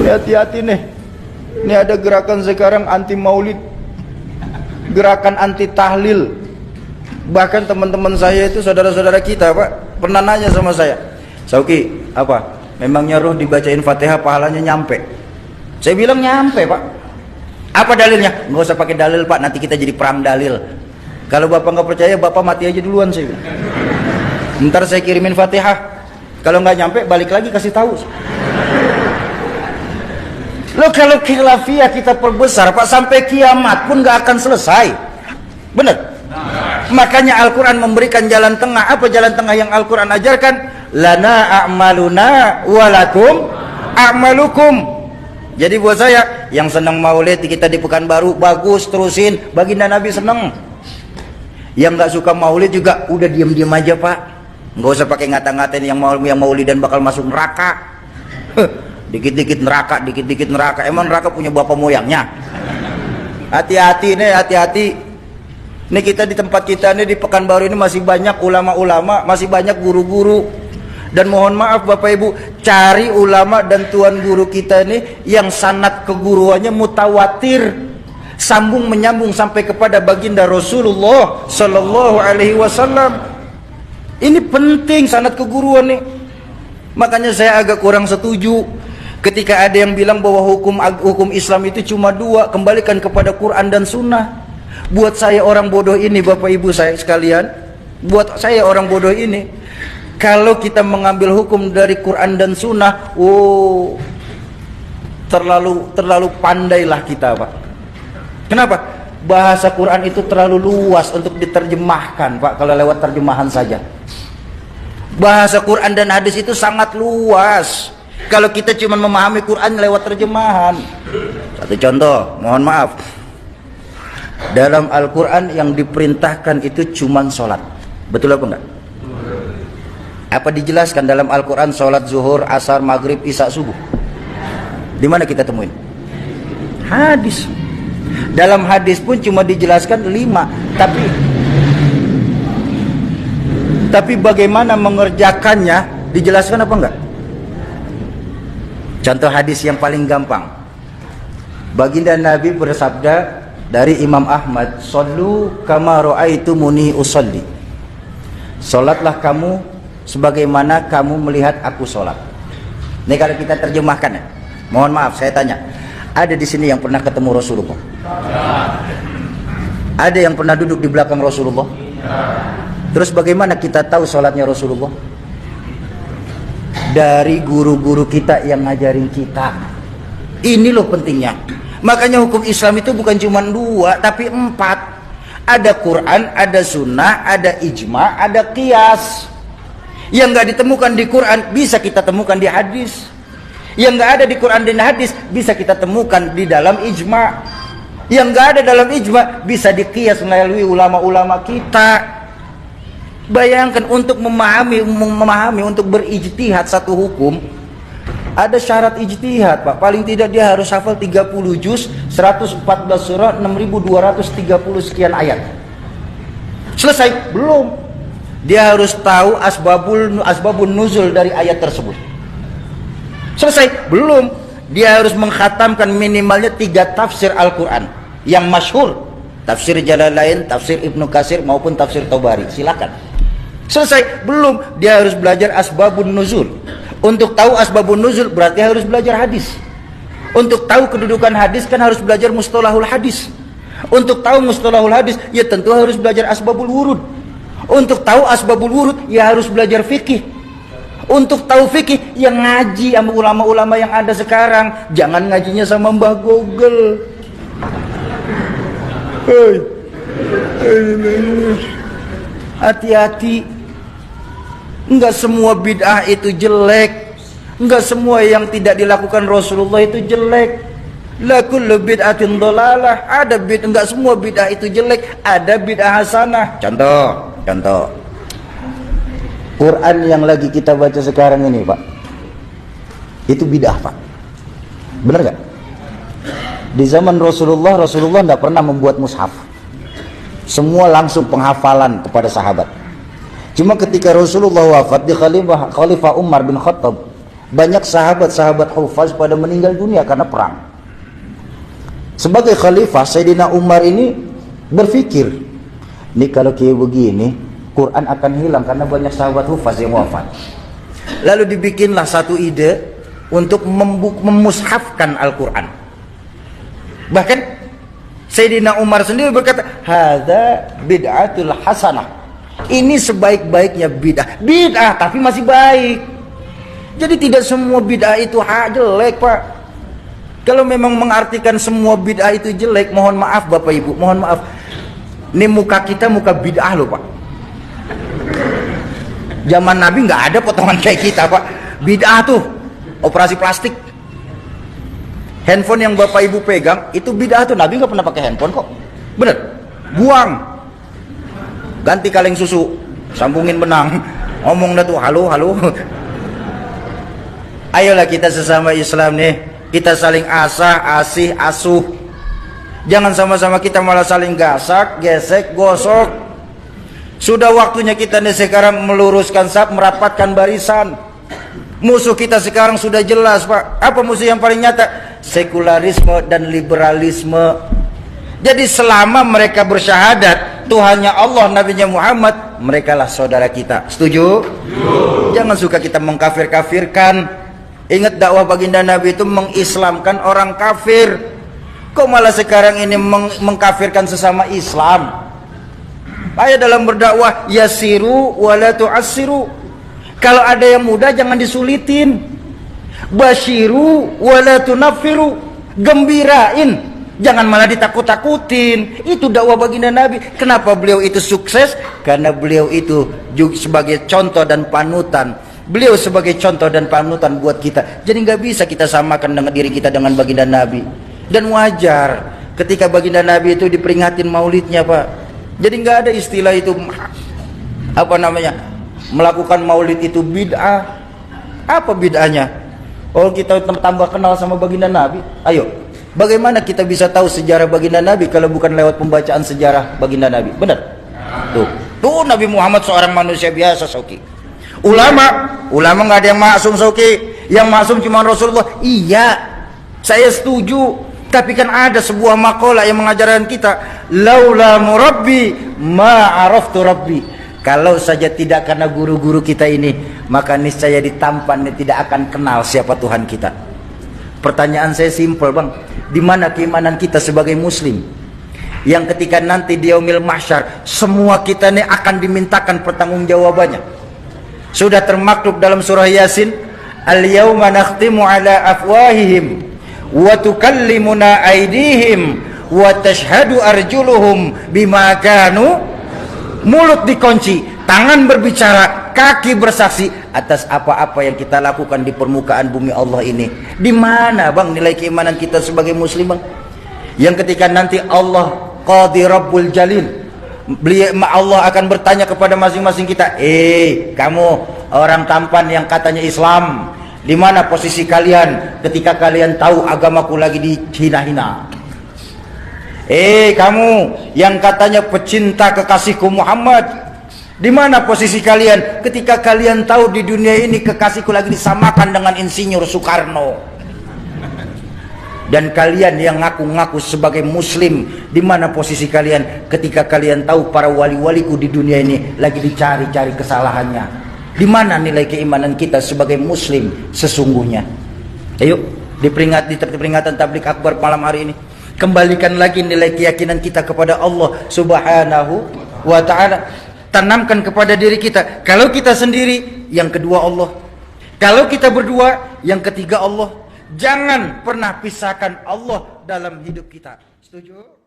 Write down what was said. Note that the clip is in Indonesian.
Hati-hati nih. Ini ada gerakan sekarang anti maulid, gerakan anti tahlil. Bahkan teman-teman saya itu, saudara-saudara kita Pak, pernah nanya sama saya, Sauki, apa? Memangnya roh dibacain Fatihah pahalanya nyampe? Saya bilang nyampe Pak. Apa dalilnya? Nggak usah pakai dalil Pak, nanti kita jadi perang dalil. Kalau Bapak nggak percaya, Bapak mati aja duluan, saya bilang. Ntar saya kirimin Fatihah. Kalau nggak nyampe, balik lagi kasih tahu. Loh, kalau khilafiyah kita perbesar Pak, sampai kiamat pun nggak akan selesai. Benar? Makanya Al-Quran memberikan jalan tengah. Apa jalan tengah yang Al-Quran ajarkan? Lana a'maluna walakum a'malukum. Jadi buat saya, yang senang maulid kita di Pekanbaru, bagus, terusin. Baginda Nabi senang. Yang nggak suka maulid juga udah diam-diam aja Pak. Nggak usah pakai ngata-ngatain yang maulidan bakal masuk neraka. Dikit-dikit neraka, dikit-dikit neraka. Emang neraka punya bapak moyangnya? Hati-hati nih, hati-hati. Nih kita di tempat kita nih di Pekanbaru ini masih banyak ulama-ulama, masih banyak guru-guru. Dan mohon maaf Bapak Ibu, cari ulama dan tuan guru kita nih yang sanad keguruannya mutawatir, sambung menyambung sampai kepada baginda Rasulullah Sallallahu Alaihi Wasallam. Ini penting sanad keguruan nih. Makanya saya agak kurang setuju ketika ada yang bilang bahwa hukum Islam itu cuma dua, kembalikan kepada Quran dan Sunnah. Buat saya orang bodoh ini, Bapak Ibu saya sekalian, buat saya orang bodoh ini, kalau kita mengambil hukum dari Quran dan Sunnah, terlalu pandailah kita Pak. Kenapa? Bahasa Quran itu terlalu luas untuk diterjemahkan Pak, kalau lewat terjemahan saja. Bahasa Quran dan hadis itu sangat luas kalau kita cuma memahami Quran lewat terjemahan. Satu contoh, mohon maaf, dalam Al-Quran yang diperintahkan itu cuma sholat. Betul apa enggak? Apa dijelaskan dalam Al-Quran sholat zuhur, asar, maghrib, isya, subuh? Di mana kita temuin? Hadis. Dalam hadis pun cuma dijelaskan 5. Tapi bagaimana mengerjakannya dijelaskan apa enggak? Contoh hadis yang paling gampang. Baginda Nabi bersabda dari Imam Ahmad, "Shallu kama ra'aitumuni usolli." Salatlah kamu sebagaimana kamu melihat aku salat. Ini kalau kita terjemahkan ya. Mohon maaf saya tanya, ada di sini yang pernah ketemu Rasulullah? Ada yang pernah duduk di belakang Rasulullah? Terus bagaimana kita tahu salatnya Rasulullah? Dari guru-guru kita yang ngajarin kita. Ini loh pentingnya. Makanya hukum Islam itu bukan cuma 2, tapi 4. Ada Quran, ada Sunnah, ada ijma, ada qiyas. Yang nggak ditemukan di Quran bisa kita temukan di hadis. Yang nggak ada di Quran dan hadis bisa kita temukan di dalam ijma. Yang nggak ada dalam ijma bisa diqiyas melalui ulama-ulama kita. Bayangkan untuk memahami untuk berijtihad satu hukum, ada syarat ijtihad Pak. Paling tidak dia harus hafal 30 juz, 114 surah, 6230 sekian ayat. Selesai? Belum. Dia harus tahu asbabun nuzul dari ayat tersebut. Selesai? Belum. Dia harus mengkhatamkan minimalnya 3 tafsir Al-Quran yang masyhur. Tafsir Jalalain, tafsir Ibnu Katsir maupun tafsir Tabari. Silakan. Selesai? Belum. Dia harus belajar asbabun nuzul. Untuk tahu asbabun nuzul berarti harus belajar hadis. Untuk tahu kedudukan hadis kan harus belajar mustalahul hadis. Untuk tahu mustalahul hadis ya tentu harus belajar asbabul wurud. Untuk tahu asbabul wurud ya harus belajar fikih. Untuk tahu fikih ya ngaji sama ulama-ulama yang ada sekarang. Jangan ngajinya sama Mbah Google. Hati-hati. Enggak semua bid'ah itu jelek. Enggak semua yang tidak dilakukan Rasulullah itu jelek. La kullu bid'atin dhalalah. Ada bid'ah, enggak semua bid'ah itu jelek. Ada bid'ah hasanah. Contoh. Quran yang lagi kita baca sekarang ini, Pak. Itu bid'ah, Pak. Benar enggak? Di zaman Rasulullah enggak pernah membuat mushaf. Semua langsung penghafalan kepada sahabat. Cuma ketika Rasulullah wafat di Khalifah Umar bin Khattab, Banyak sahabat-sahabat hufaz pada meninggal dunia karena perang. Sebagai khalifah, Sayyidina Umar ini berpikir, ini kalau kayak begini, Quran akan hilang karena banyak sahabat hufaz yang wafat. Lalu dibikinlah satu ide untuk memushafkan Al-Quran. Bahkan Sayyidina Umar sendiri berkata, hadza bid'atul hasanah. Ini sebaik-baiknya bid'ah. Bid'ah tapi masih baik. Jadi tidak semua bid'ah itu jelek, Pak. Kalau memang mengartikan semua bid'ah itu jelek, mohon maaf Bapak Ibu, mohon maaf. Ini muka kita muka bid'ah loh, Pak. Zaman Nabi nggak ada potongan kayak kita, Pak. Bid'ah tuh operasi plastik. Handphone yang Bapak Ibu pegang itu bid'ah tuh. Nabi nggak pernah pakai handphone kok. Bener? Buang. Ganti kaleng susu, sambungin benang. Ngomong dah tuh, halo, halo. Ayolah kita sesama Islam nih, kita saling asih, asuh. Jangan sama-sama kita malah saling gasak, gesek, gosok. Sudah waktunya kita nih sekarang meluruskan saf, merapatkan barisan. Musuh kita sekarang sudah jelas, Pak. Apa musuh yang paling nyata? Sekularisme dan liberalisme. Jadi selama mereka bersyahadat Tuhannya Allah, Nabinya Muhammad, merekalah saudara kita. Setuju? Jangan suka kita mengkafir-kafirkan. Ingat dakwah baginda Nabi itu mengislamkan orang kafir. Kok malah sekarang ini mengkafirkan sesama Islam? Ayo dalam berdakwah, yasiru wala tu'assiru. Kalau ada yang mudah jangan disulitin. Basyiru wala tunaffiru. Gembirain, jangan malah ditakut-takutin. Itu dakwah baginda Nabi. Kenapa beliau itu sukses? Karena beliau itu juga sebagai contoh dan panutan. Beliau sebagai contoh dan panutan buat kita. Jadi nggak bisa kita samakan dengan diri kita dengan baginda Nabi. Dan wajar ketika baginda Nabi itu diperingatin maulidnya, Pak. Jadi nggak ada istilah itu apa namanya, melakukan maulid itu bid'ah. Apa bid'ahnya? Oh, kita tambah kenal sama baginda Nabi. Ayo, bagaimana kita bisa tahu sejarah baginda Nabi kalau bukan lewat pembacaan sejarah baginda Nabi? Benar? Tuh Nabi Muhammad seorang manusia biasa, Sauki. Ulama nggak ada yang maksum, Sauki. Yang maksum cuma Rasulullah. Iya, saya setuju. Tapi kan ada sebuah makalah yang mengajarkan kita, laula murabbi ma araftu rabbi. Kalau saja tidak karena guru-guru kita ini, maka niscaya ditampan tidak akan kenal siapa Tuhan kita. Pertanyaan saya simpel, Bang. Di mana keimanan kita sebagai muslim? Yang ketika nanti di yaumil mahsyar, semua kita ini akan dimintakan pertanggungjawabannya. Sudah termaktub dalam surah Yasin, al-yauma nakhtimu ala afwahihim wa tukallimuna aydihim wa tashhadu arjuluhum bima kanu. Mulut dikunci, tangan berbicara, kaki bersaksi atas apa-apa yang kita lakukan di permukaan bumi Allah ini. Di mana, Bang, nilai keimanan kita sebagai muslim, Bang? Yang ketika nanti Allah Qadi Rabbul Jalil, Allah akan bertanya kepada masing-masing kita, kamu orang tampan yang katanya Islam, di mana posisi kalian ketika kalian tahu agamaku lagi dihina-hina? Kamu yang katanya pecinta kekasihku Muhammad, di mana posisi kalian ketika kalian tahu di dunia ini kekasihku lagi disamakan dengan Insinyur Soekarno? Dan kalian yang ngaku-ngaku sebagai muslim, di mana posisi kalian ketika kalian tahu para wali-waliku di dunia ini lagi dicari-cari kesalahannya? Di mana nilai keimanan kita sebagai muslim sesungguhnya? Ayo, di peringatan tablik akbar malam hari ini, kembalikan lagi nilai keyakinan kita kepada Allah Subhanahu wa ta'ala. Tanamkan kepada diri kita, kalau kita sendiri, yang kedua Allah. Kalau kita berdua, yang ketiga Allah. Jangan pernah pisahkan Allah dalam hidup kita. Setuju?